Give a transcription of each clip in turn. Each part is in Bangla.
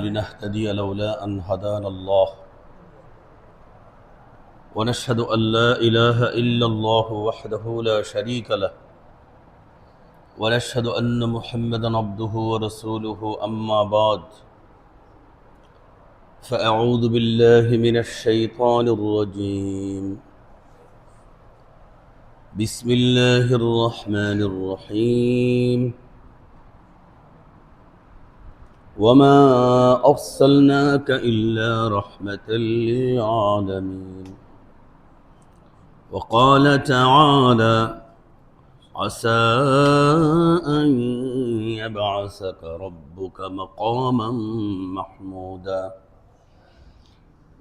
لنهتدي لولا أن هدانا الله ونشهد أن لا إله إلا الله وحده لا شريك له ونشهد أن محمدا عبده ورسوله أما بعد فأعوذ بالله من الشيطان الرجيم بسم الله الرحمن الرحيم وما أرسلناك إلا رحمة للعالمين وقال تعالى عسى أن يبعثك ربك مقاما محمودا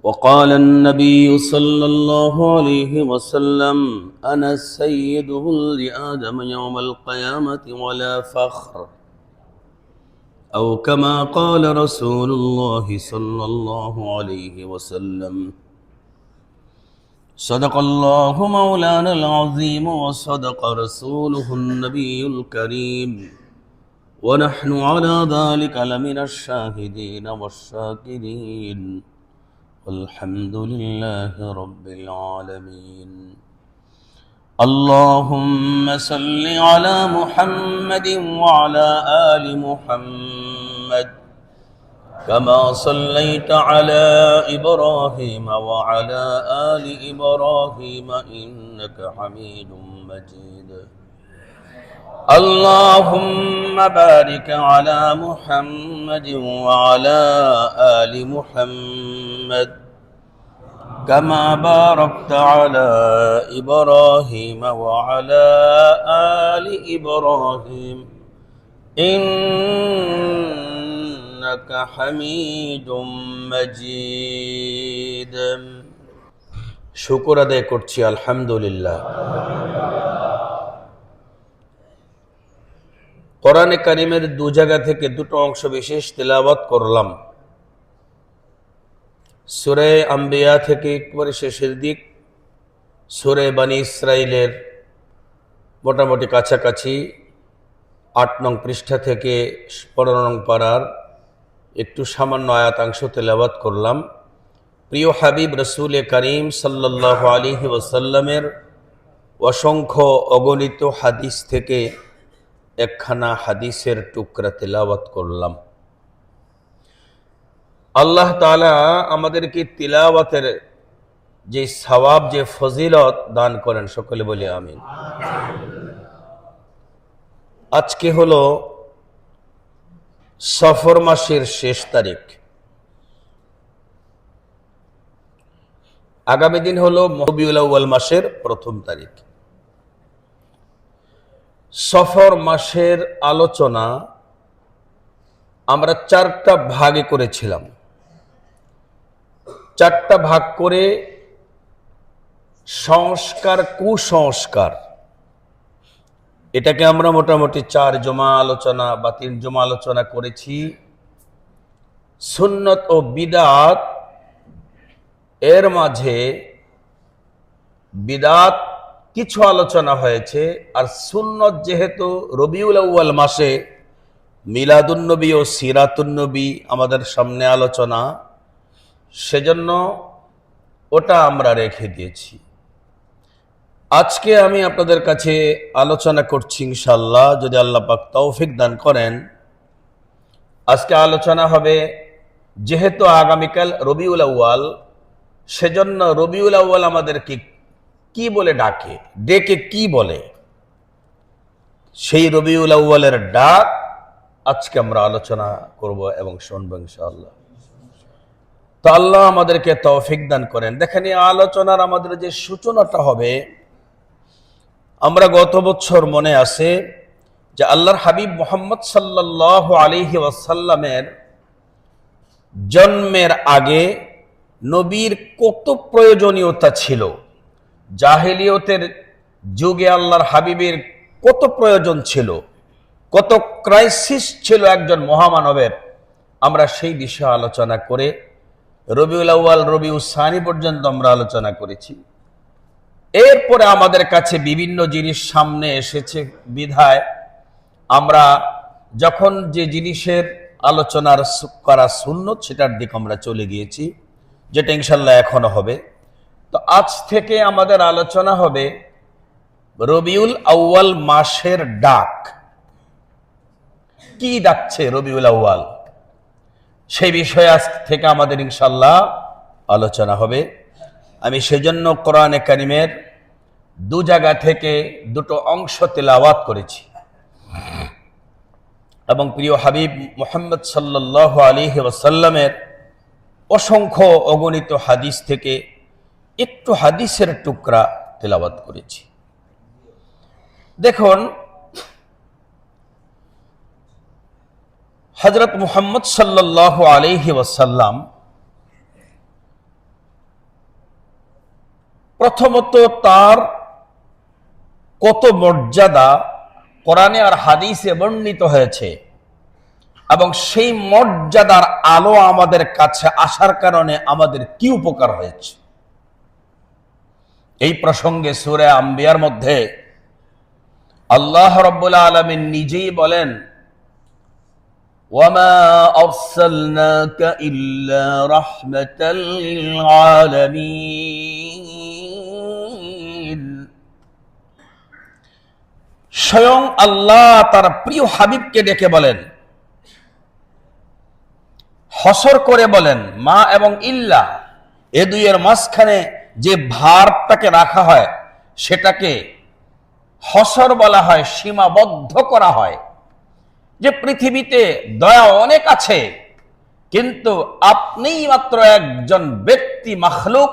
وقال النبي صلى الله عليه وسلم أنا سيد ولد آدم يوم القيامة ولا فخر أو كما قال رسول الله صلى الله عليه وسلم صدق الله مولانا العظيم وصدق رسوله النبي الكريم ونحن على ذلك لمن الشاهدين والشاكرين والحمد لله رب العالمين اللهم صل على محمد وعلى آل محمد كما صليت على إبراهيم وعلى آل إبراهيم إنك حميد مجيد اللهم بارك على محمد وعلى آل محمد كما باركت على إبراهيم وعلى آل إبراهيم إنك حميد مجيد শুকর আদায় করছি আলহামদুলিল্লাহ। কোরআনে কারিমের দু জায়গা থেকে দুটো অংশ বিশেষ তিলাওয়াত করলাম। সূরা আম্বিয়া থেকে একবারে শেষের দিক, সূরা বনী ইসরাইলের মোটামুটি কাছাকাছি ৮ নং পৃষ্ঠা থেকে ১৫ নং পারার একটু সামান্য আয়াতাংশ তেলাওয়াত করলাম। প্রিয় হাবিব রসুল করিম সাল্লাল্লাহু আলাইহি ওয়াসাল্লামের অসংখ্য অগণিত হাদিস থেকে একখানা হাদিসের টুকরা তেলাওয়াত করলাম। আল্লাহ তাআলা আমাদেরকে তিলাওয়াতের যে সওয়াব, যে ফজিলত দান করেন, সকলে বলি আমিন। আজকে হলো সফর মাসের শেষ তারিখ, আগামী দিন হলো রবিউল আউয়াল মাসের প্রথম তারিখ। সফর মাসের আলোচনা আমরা 4টা ভাগে করেছিলাম। 4টা ভাগ করে সংস্কার, কুসংস্কার, এটাকে আমরা মোটামুটি 4 জমা আলোচনা বা 3 জমা আলোচনা করেছি। সুন্নত ও বিদআত, এর মাঝে বিদআত কিছু আলোচনা হয়েছে, আর সুন্নত যেহেতু রবিউল আউয়াল মাসে মিলাদুন নবী ও সিরাতুন নবী আমাদের সামনে আলোচনা, সেজন্য ওটা আমরা রেখে দিয়েছি। আজকে আমি আপনাদের কাছে আলোচনা করছি ইনশাআল্লাহ, যদি আল্লাহ পাক তৌফিক দান করেন। আজকে আলোচনা হবে, যেহেতু আগামীকাল রবিউল আউয়াল, সেজন্য রবিউল আউয়াল আমাদেরকে কি বলে ডাকে, ডেকে কি বলে, সেই রবিউল আউয়ালের ডাক আজকে আমরা আলোচনা করব এবং শুনব ইনশাআল্লাহ। তো আল্লাহ আমাদেরকে তৌফিক দান করেন। দেখেন, এই আলোচনার আমাদের যে সূচনাটা হবে, আমরা গত বছর মনে আছে যে আল্লাহর হাবিব মুহাম্মদ সাল্লাল্লাহু আলাইহি ওয়াসাল্লামের জন্মের আগে নবীর কত প্রয়োজনীয়তা ছিল, জাহেলিয়তের যুগে আল্লাহর হাবিবের কত প্রয়োজন ছিল, কত ক্রাইসিস ছিল একজন মহামানবের। আমরা সেই বিষয়ে আলোচনা করে রবিউল আউয়াল, রবিউল সানি পর্যন্ত আমরা আলোচনা করেছি। এরপরে আমাদের কাছে বিভিন্ন জিনিস সামনে এসেছে বিধায় আমরা যখন যে জিনিসের আলোচনার করা সুন্নত সেটার দিকে আমরা চলে গিয়েছি, যেটা ইনশাল্লাহ এখনো হবে। তো আজ থেকে আমাদের আলোচনা হবে রবিউল আউয়াল মাসের ডাক। কি ডাকছে রবিউল আউয়াল, সেই বিষয়ে আজ থেকে আমাদের ইনশাল্লাহ আলোচনা হবে। আমি সেজন্য কোরআনে কারিমের দু জায়গা থেকে দুটো অংশ তেলাওয়াত করেছি এবং প্রিয় হাবিব মুহাম্মদ সাল্লাল্লাহু আলাইহি ওয়াসাল্লামের অসংখ্য অগণিত হাদিস থেকে একটু হাদিসের টুকরা তেলাওয়াত করেছি। দেখুন, হযরত মুহাম্মদ সাল্লাল্লাহু আলাইহি ওয়াসাল্লাম প্রথমত তার কত মর্যাদা কোরআনে আর হাদিসে বর্ণিত হয়েছে এবং সেই মর্যাদার আলো আমাদের কাছে আসার কারণে আমাদের কি উপকার হয়েছে, এই প্রসঙ্গে সূরা আম্বিয়ার মধ্যে আল্লাহ রাব্বুল আলামিন নিজেই বলেন, ওয়ামা আরসালনাকা ইল্লা রাহমাতাল লিল আলামিন। স্বয়ং আল্লাহ তার প্রিয় হাবিবকে ডেকে বলেন, হসর করে বলেন, মা এবং ইল্লা এ দুইয়ের মাঝখানে যে ভারটাকে রাখা হয় সেটাকে হসর বলা হয়, সীমাবদ্ধ করা হয়, যে পৃথিবীতে দয়া অনেক আছে কিন্তু আপনিই মাত্র একজন ব্যক্তি মাখলুক,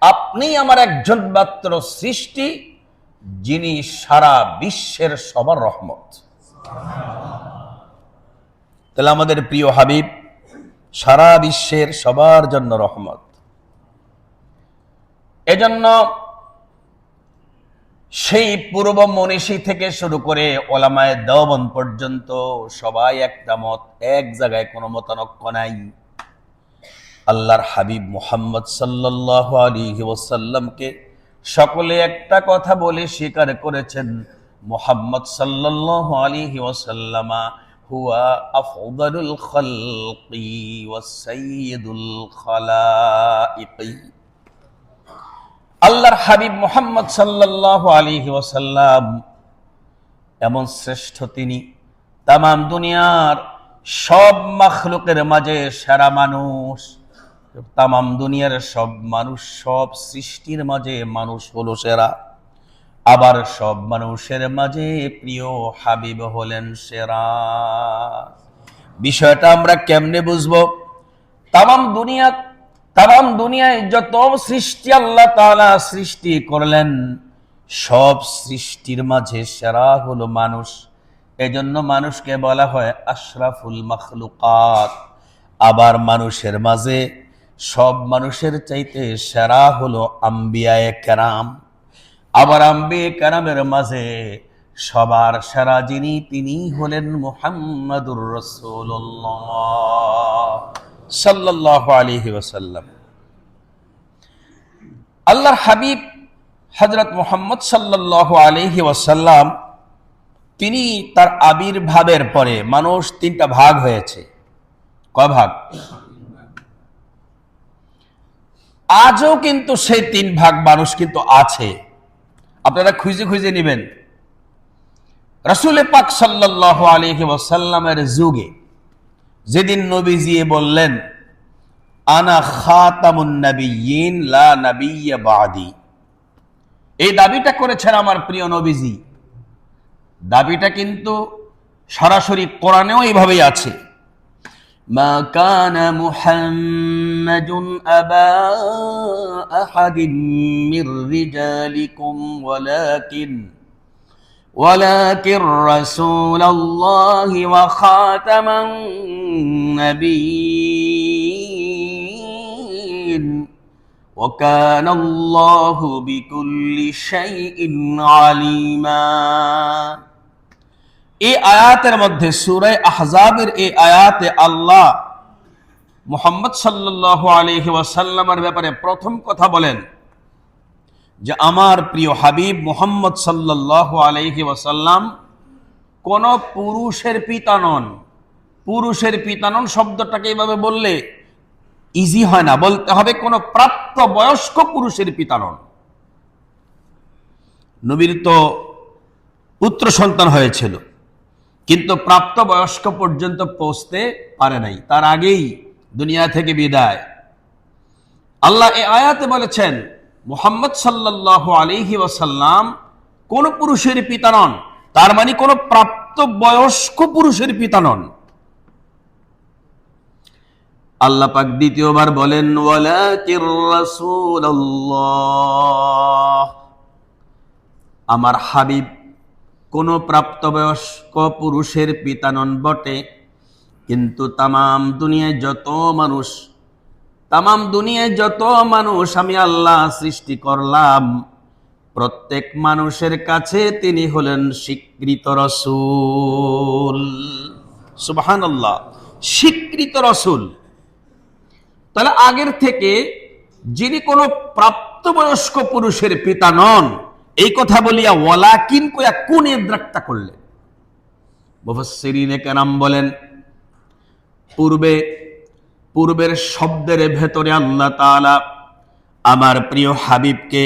আপনিই আমার একজন মাত্র সৃষ্টি, যিনি সারা বিশ্বের সবার রহমত। তাহলে আমাদের প্রিয় হাবিব সারা বিশ্বের সবার জন্য রহমত। এজন্য সেই পূর্ব মনীষী থেকে শুরু করে ওলামায়ে দেওবন্দ পর্যন্ত সবাই একটা মত, এক জায়গায় কোনো মতানক্য নাই। আল্লাহর হাবিব মুহাম্মদ সাল্লাল্লাহু আলাইহি ওয়াসাল্লামকে সকলে একটা কথা বলে স্বীকার করেছেন, মুহাম্মদ সাল্লাল্লাহু আলাইহি ওয়াসাল্লামা হুয়া আফদালুল খালকি ওয়াস সাইয়্যিদুল খালাইকি। আল্লাহর হাবিব মুহাম্মদ সাল্লাল্লাহু আলাইহি ওয়াসাল্লাম এমন শ্রেষ্ঠ, তিনি তামাম দুনিয়ার সব মাখলুকের মাঝে সেরা মানুষ। তামাম দুনিয়ার সব মানুষ, সব সৃষ্টির মাঝে মানুষ হলো সেরা, আবার সব মানুষের মাঝে প্রিয় হাবিব হলেন সেরা। বিষয়টা আমরা কেমনে বুঝবো? তামাম দুনিয়ায় যত সৃষ্টি আল্লাহ তাআলা সৃষ্টি করলেন, সব সৃষ্টির মাঝে সেরা হলো মানুষ। এজন্য মানুষকে বলা হয় আশরাফুল মাখলুকাত। আবার মানুষের মাঝে সব মানুষের চাইতে সেরা হলো আম্বিয়ায়ে কেরাম। আবার আম্বিয়ায়ে কেরামের মাঝে সবার সেরা যিনি, তিনি হলেন মুহাম্মাদুর রাসূলুল্লাহ সাল্লাল্লাহু আলাইহি ওয়াসাল্লাম। আল্লাহর হাবিব হযরত মুহাম্মদ সাল্লাল্লাহু আলাইহি ওয়াসাল্লাম, তিনি তার আবির্ভাবের পরে মানুষ তিনটা ভাগ হয়েছে। কয় ভাগ? আজও কিন্তু সেই তিন ভাগ মানুষ কিন্তু আছে, আপনারা খুঁজে খুঁজে নেবেন। রাসূল পাক সাল্লাল্লাহু আলাইহি ওয়াসাল্লামের যুগে যেদিন নবীজি বললেন, আনা খাতামুন নাবিয়্যিন লা নাবিয়্যা বাদি, এই দাবিটা করেছেন আমার প্রিয় নবীজি। দাবিটা কিন্তু সরাসরি কোরআনেও এইভাবেই আছে, মা কানা মুহাম্মাদুন আবা আহাদিন মির রিজালিকুম ওয়ালাকিন রাসূলুল্লাহি ওয়া খাতামান নাবিয়্যিন ওয়া কানা আল্লাহু বিকুল্লি শাইইন আলিমা। এই আয়াতের মধ্যে, সূরা আহজাবের এই আয়াতে আল্লাহ মুহাম্মদ সাল্লাল্লাহু আলাইহি ওয়াসাল্লামের ব্যাপারে প্রথম কথা বলেন যে আমার প্রিয় হাবিব মুহাম্মদ সাল্লাল্লাহু আলাইহি ওয়াসাল্লাম কোন পুরুষের পিতা নন, পুরুষের পিতানন শব্দটাকে এইভাবে বললে ইজি হয় না, বলতে হবে কোন প্রাপ্ত বয়স্ক পুরুষের পিতানন। নবীর তো পুত্র সন্তান হয়েছিল, কিন্তু প্রাপ্ত বয়স্ক পর্যন্ত পৌঁছতে পারে নাই, তার আগেই দুনিয়া থেকে বিদায়। আল্লাহ এই আয়াতে বলেছেন মুহাম্মদ সাল্লাল্লাহু আলাইহি ওয়াসাল্লাম কোন পুরুষের পিতা নন, তার মানে কোন প্রাপ্ত বয়স্ক পুরুষের পিতা নন। আল্লাহ পাক দ্বিতীয়বার বলেন ওয়ালাকির রাসূলুল্লাহ, আমার হাবিব কোন প্রাপ্তবয়স্ক পুরুষের পিতা নন বটে, কিন্তু তামাম দুনিয়ায় যত মানুষ আমি আল্লাহ সৃষ্টি করলাম, প্রত্যেক মানুষের কাছে তিনি হলেন স্বীকৃত রাসূল। সুবহানাল্লাহ, স্বীকৃত রাসূল। তাহলে আগের থেকে যিনি কোন প্রাপ্তবয়স্ক পুরুষের পিতা নন, এই কথা বলিয়া ওয়ালাকিন কইয়া কোন ইদ্রাকটা করলেন? মুফাসসিরিনে কেরাম বলেন পূর্বের শব্দের ভেতরে আল্লাহ তাআলা আমার প্রিয় হাবিবকে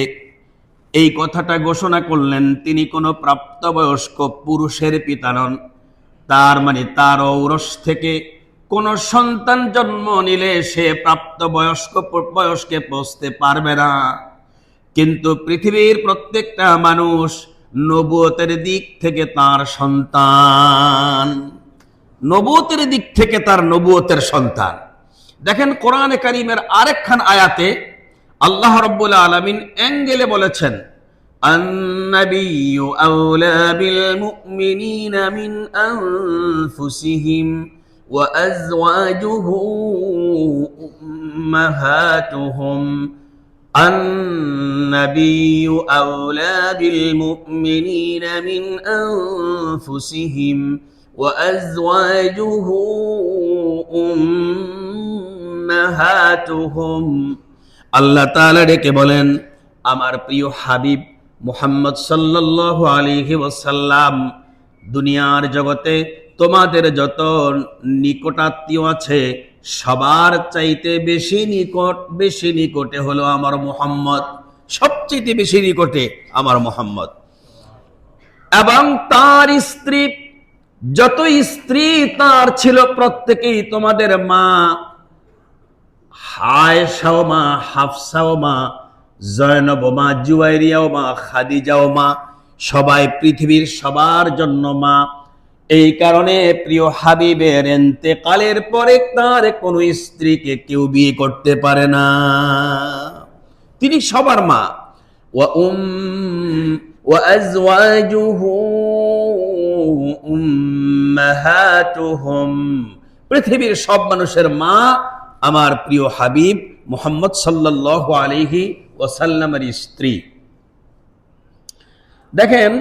এই কথাটা ঘোষণা করলেন তিনি কোন প্রাপ্তবয়স্ক পুরুষের পিতা নন, তার মানে তার ঔরস থেকে কোন সন্তান জন্ম নিলে সে বয়স্কে পৌঁছতে পারবে না। কিন্তু পৃথিবীর প্রত্যেকটা মানুষ নবুয়তের দিক থেকে তার সন্তান, নবুয়তের দিক থেকে তার নবুয়তের সন্তান। দেখেন কোরআনে কারীমের আরেকখান আয়াতে আল্লাহ রাব্বুল আলামিন অ্যাঙ্গেলে বলেছেন আন-নাবিয়্যু আওলা বিল মুমিনিনা মিন আনফুসিহিম ওয়া আযওয়াজুহু উম্মাহাতুহুম। النبي أولى بالمؤمنين من أنفسهم وأزواجه أمهاتهم। আল্লাহ তাআলা ডেকে বলেন আমার প্রিয় হাবিব মুহাম্মদ সাল্লাল্লাহু আলাইহি ওয়াসাল্লাম, দুনিয়ার জগতে তোমাদের যত নিকটাত্মীয় আছে সবার চাইতে বেশি নিকটে হলো আমার মুহাম্মদ, সবচেয়ে বেশি নিকটে আমার মুহাম্মদ। এবং তার স্ত্রী, যত স্ত্রী তার ছিল প্রত্যেকেই তোমাদের মা, আয়েশাও মা, হাফসাও মা, জয়নব মা, জুয়াইরিয়াও মা, খাদিজাও মা, সবাই পৃথিবীর সবার জন্য মা। এই কারণে প্রিয় হাবিবের ইন্তেকালের পরে তার কোন স্ত্রীকে কেউ বিয়ে করতে পারে না, তিনি সবার মা। ওয়া আযওয়াজুহু উম্মাহাতুহুম, পৃথিবীর সব মানুষের মা আমার প্রিয় হাবিব মুহাম্মদ সাল্লাল্লাহু আলাইহি ওয়াসাল্লামের স্ত্রী। দেখেন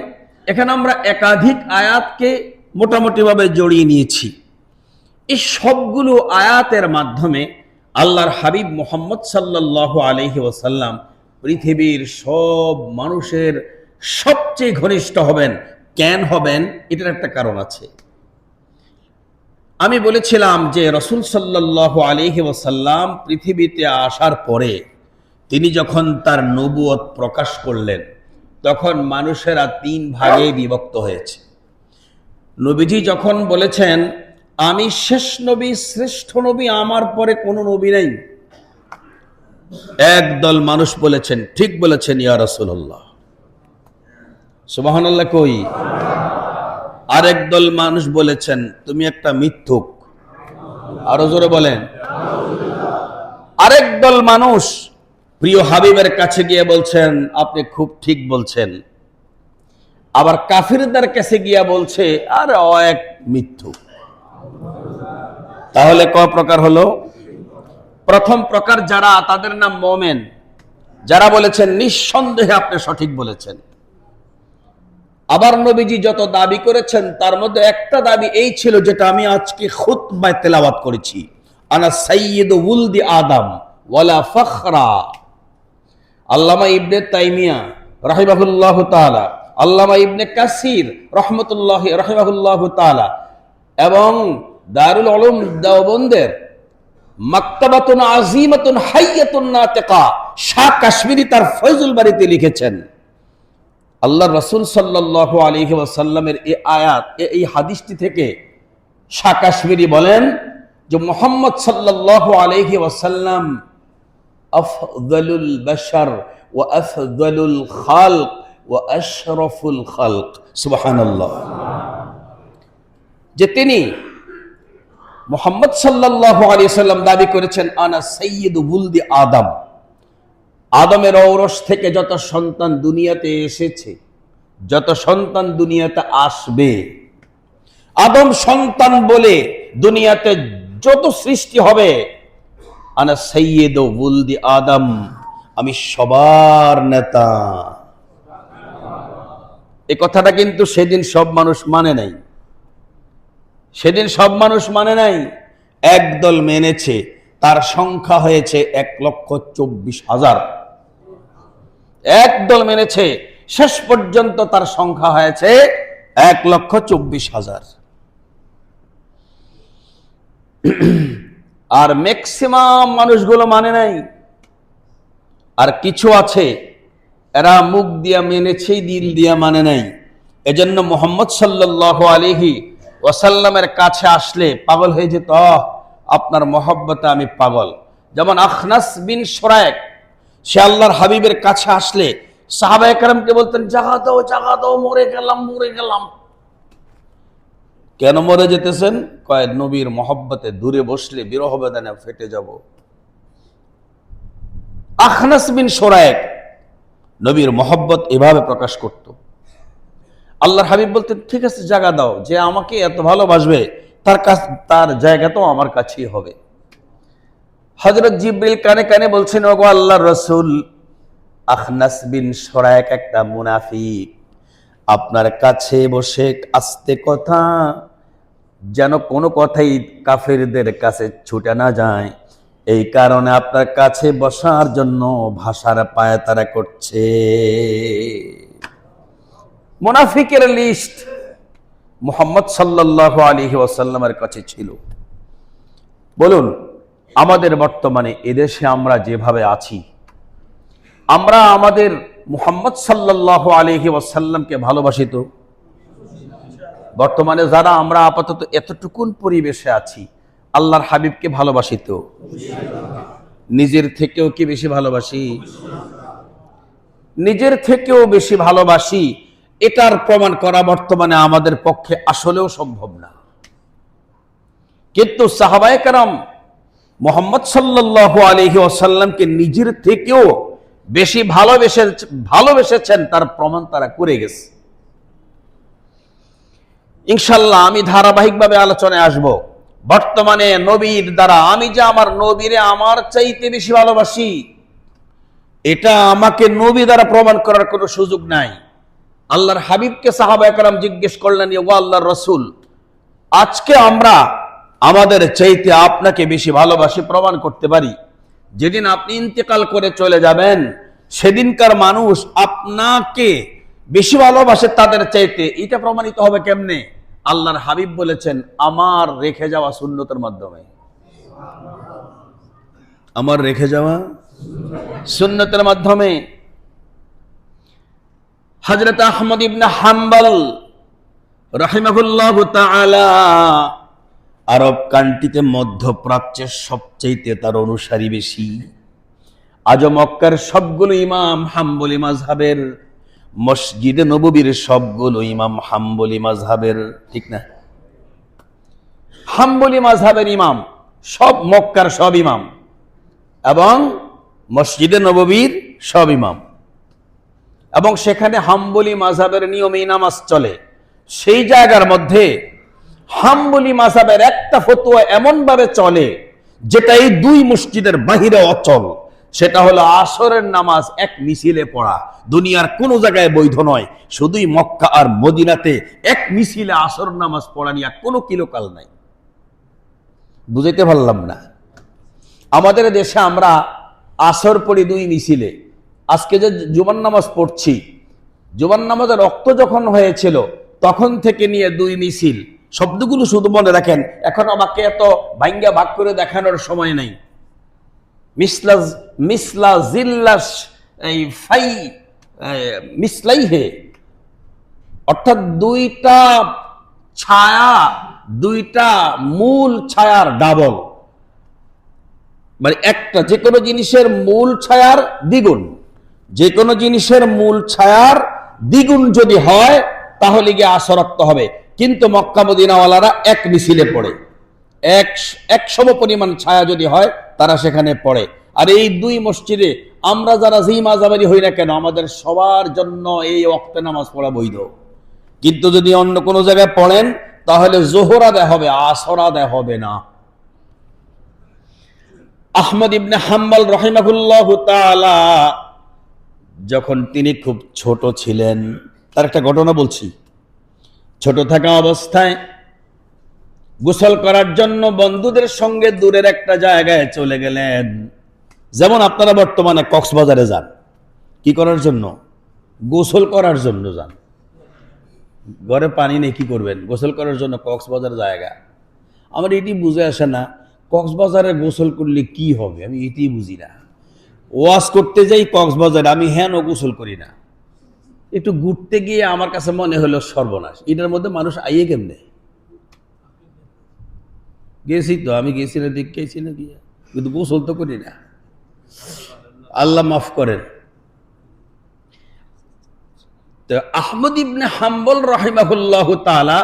এখানে আমরা একাধিক আয়াতকে মোটামুটি ভাবে জড়িয়ে নিয়েছি। এই সবগুলো আয়াতের মাধ্যমে আল্লাহর হাবিব মুহাম্মদ সাল্লাল্লাহু আলাইহি ওয়াসাল্লাম পৃথিবীর সব মানুষের সবচেয়ে ঘনিষ্ঠ হবেন। কেন হবেন? এটার একটা কারণ আছে। আমি বলেছিলাম যে রাসূল সাল্লাল্লাহু আলাইহি ওয়াসাল্লাম পৃথিবীতে আসার পরে তিনি যখন তার নবুয়ত প্রকাশ করলেন, তখন মানুষেরা তিন ভাগে বিভক্ত হয়েছে। নবীজি যখন বলেছেন আমি শেষ নবী, শ্রেষ্ঠ নবী, আমার পরে কোনো নবী নেই, একদল মানুষ বলেছেন ঠিক বলেছেন ইয়া রাসূলুল্লাহ, সুবহানাল্লাহ কই। আরেক দল মানুষ বলেছেন তুমি একটা মিথ্যুক, আরো জোরে বলেন। আরেক দল মানুষ প্রিয় হাবিবের কাছে গিয়ে বলছেন আপনি খুব ঠিক বলছেন। আবার কাফিরদের কাছে গিয়া বলছে আরে ও এক মিথ্যুক। তাহলে ক প্রকার হলো? প্রথম প্রকার যারা, তাদের নাম মুমিন, যারা বলেছেন নিঃসন্দেহে আপনি সঠিক বলেছেন। আবার নবীজি যত দাবি করেছেন তার মধ্যে একটা দাবি এই ছিল যেটা আমি আজকে খুতবায় তেলাওয়াত করেছি, আনা সাইয়্যিদু উলদি আদম ওয়ালা ফখরা। আল্লামা ইবনে তাইমিয়া রাহিমাহুল্লাহু তাআলা, আল্লামা ইবনে কাসির রাহমাতুল্লাহি রাহিমাহুল্লাহু তাআলা এবং দারুল উলুম দেওবন্দের মাকতাবাতুন আযীমাতুন হাইয়াতুন নাতিকা শাহ কাশ্মীরি তার ফয়জুল বাড়িতে লিখেছেন, আল্লাহর রাসূল সাল্লাল্লাহু আলাইহি ওয়াসাল্লামের এই আয়াত, এই হাদিসটি থেকে শাহ কাশ্মীরি বলেন যে মুহাম্মদ সাল্লাল্লাহু আলাইহি ওয়াসাল্লাম আফদালুল বাশার ওয়া আফদালুল খালক ওয়া আশরাফুল খালক। সুবহানাল্লাহ। যে তিনি মুহাম্মদ সাল্লাল্লাহু আলাইহি ওয়াসাল্লাম দাবি করেছেন, আনা সাইয়্যিদু বুলদি আদম, আদমের ঔরস থেকে যত সন্তান দুনিয়াতে এসেছে, যত সন্তান দুনিয়াতে আসবে, আদম সন্তান বলে দুনিয়াতে যত সৃষ্টি হবে, আনা সাইয়্যিদু বুলদি আদম, আমি সবার নেতা। এই কথাটা কিন্তু সেদিন সব মানুষ মানে নাই, সেদিন সব মানুষ মানে নাই, একদল মেনেছে, তার সংখ্যা হয়েছে 1,24,000। একদল মেনেছে, শেষ পর্যন্ত তার সংখ্যা হয়েছে 1,24,000। আর ম্যাক্সিমাম মানুষগুলো মানে নাই। আর কিছু আছে এরা মুখ দিয়া মেনেছে, দিল দিয়া মানে নাই। এজন্য মুহাম্মদ সাল্লাল্লাহু আলাইহি ওয়াসাল্লামের কাছে আসলে পাগল হয়ে যেত, আপনার মহব্বতে আমি পাগল। যেমন আখনাস বিন শুরাইক, সে আল্লাহর হাবিবের কাছে আসলে সাহাবায়ে কেরামকে বলতেন, জাগা দাও, মরে গেলাম। কেন মরে যেতেছেন? কয় নবীর মহব্বতে দূরে বসলে বিরহ বেদনা ফেটে যাব। আখনাস বিন শুরাইক নবীর মহব্বত এভাবে প্রকাশ করত। আল্লাহর হাবিব বলতেন, ঠিক আছে জায়গা দাও, যে আমাকে এত ভালোবাসবে তার জায়গা তো আমার কাছেই হবে। হযরত জিবরিল কানে কানে বলছেন, ওগো আল্লাহর রাসূল, আখনাস বিন শুরাইক একটা মুনাফিক, আপনার কাছে বসে আস্তে কথা, যেন কোনো কথাই কাফেরদের কাছে ছুটে না যায়, এই কারণে আপনার কাছে বসার জন্য ভাষার পায়তারা করছে। মুনাফিকের লিস্ট মুহাম্মদ সাল্লাল্লাহু আলাইহি ওয়াসাল্লামের কাছে ছিল। বলুন, আমাদের বর্তমানে এদেশে আমরা যেভাবে আছি, আমরা আমাদের মুহাম্মদ সাল্লাল্লাহু আলাইহি ওয়াসাল্লামকে ভালোবাসি তো? বর্তমানে যারা আমরা আপাতত এতটুকুন পরিবেশে আছি, আল্লাহর হাবিবকে ভালোবাসি তো? নিজের থেকেও কি বেশি ভালোবাসি? নিজের থেকেও বেশি ভালোবাসি, এটার প্রমাণ করা বর্তমানে আমাদের পক্ষে আসলেও সম্ভব না। কিন্তু সাহাবায়ে কেরাম মুহাম্মদ সাল্লাল্লাহু আলাইহি ওয়াসাল্লামকে নিজের থেকেও বেশি ভালোবেসেছেন, তার প্রমাণ তারা করে গেছে। ইনশাআল্লাহ আমি ধারাবাহিকভাবে আলোচনায় আসব। বর্তমানে নবীর দ্বারা আমি যে আমার নবীরে আমার চাইতে বেশি ভালোবাসি, এটা আমাকে নবী দ্বারা প্রমাণ করার কোনো সুযোগ নাই। আল্লাহর হাবিবকে সাহাবায়ে কেরাম জিজ্ঞেস করলেন, ও আল্লাহর রাসূল, আজকে আমরা আমাদের চাইতে আপনাকে বেশি ভালোবাসি প্রমাণ করতে পারি, যেদিন আপনি ইন্তেকাল করে চলে যাবেন সেদিনকার মানুষ আপনাকে বেশি ভালোবাসে তাদের চাইতে, এটা প্রমাণিত হবে কেমনে? আল্লাহর হাবিব বলেছেন, আমার রেখে যাওয়া সুন্নতের মাধ্যমে। আমার রেখে যাওয়া সুন্নতের মাধ্যমে। হযরত আহমদ ইবনে হাম্বল রাহিমাহুল্লাহু তাআলা আরব কান্ট্রিতে, মধ্যপ্রাচ্যের সবচেয়ে তার অনুসারী বেশি। আজ মক্কার সবগুলো ইমাম হাম্বলি মাযহাবের, মসজিদে নববীর সবগুলো ইমাম হাম্বলি মাযহাবের, ঠিক না? হাম্বলি মাযহাবের ইমাম সব, মক্কার সব ইমাম এবং মসজিদে নববীর সব ইমাম, এবং সেখানে হাম্বলি মাযহাবের নিয়মেই নামাজ চলে। সেই জায়গার মধ্যে হাম্বলি মাযহাবের একটা ফতোয়া এমন ভাবে চলে যেটা এই দুই মসজিদের বাহিরে অচল, সেটা হলো আসরের নামাজ এক মিছিলে পড়া। দুনিয়ার কোন জায়গায় বৈধ নয়, শুধুই মক্কা আর মদিনাতে এক মিছিলে আসর নামাজ পড়া নিয়ে কোনো কিলোকাল নাই। বুঝাইতে পারলাম না? আমাদের দেশে আমরা আসর পড়ি দুই মিছিলে। আজকে যে জুমার নামাজ পড়ছি, জুমার নামাজের রক্ত যখন হয়েছিল তখন থেকে নিয়ে দুই মিছিল, শব্দগুলো শুধু মনে রাখেন, এখন আমাকে এত ভাঙ্গা ভাগ করে দেখানোর সময় নাই। মিসলা মিসলা জিল্লাস এই ফাই মিসলাইহে, অর্থাৎ দুইটা ছায়া, দুইটা মূল ছায়ার ডাবল, মানে একটা যে কোনো জিনিসের মূল ছায়ার দ্বিগুণ, যে কোনো জিনিসের মূল ছায়ার দ্বিগুণ যদি হয় তাহলে গিয়ে আসরাক্ত হবে। কিন্তু মক্কা মদিনাওয়ালারা এক মিছিলে পড়ে, এক সম পরিমাণ ছায়া যদি হয় তারা সেখানে পড়ে। আর এই দুই মসজিদে আমরা যারা যেই মাযহাবেরই হই না কেন, আমাদের সবার জন্য এই ওয়াক্তে নামাজ পড়া বৈধ। কিন্তু যদি অন্য কোনো জায়গায় পড়েন তাহলে যোহর আদায় হবে, আসর আদায় হবে না। আহমদ ইবনে হাম্বল রাহিমাহুল্লাহু তাআলা যখন তিনি খুব ছোট ছিলেন, তার একটা ঘটনা বলছি। ছোট থাকা অবস্থায় গোসল করার জন্য বন্ধুদের সঙ্গে দূরের একটা জায়গায় চলে গেলেন। যেমন আপনারা বর্তমানে কক্সবাজারে যান, কি করার জন্য? গোসল করার জন্য যান। ঘরে পানি নেই, কি করবেন? গোসল করার জন্য কক্সবাজার জায়গা। আমার এটি বুঝে আসে না, কক্সবাজারে গোসল করলে কি হবে, আমি এটি বুঝি না। ওয়াজ করতে যাই কক্সবাজারে, আমি হেন গোসল করি না। একটু ঘুরতে গিয়ে আমার কাছে মনে হলো সর্বনাশ, এটার মধ্যে মানুষ আইয়ে কেমনে? গেছি তো, আমি গেছি না, দেখেছি না গিয়ে, কিন্তু গোসল তো করি না। আল্লাহ মাফ করেন। তো আহমদ ইবনে হাম্বল রাহিমাহুল্লাহু তাআলা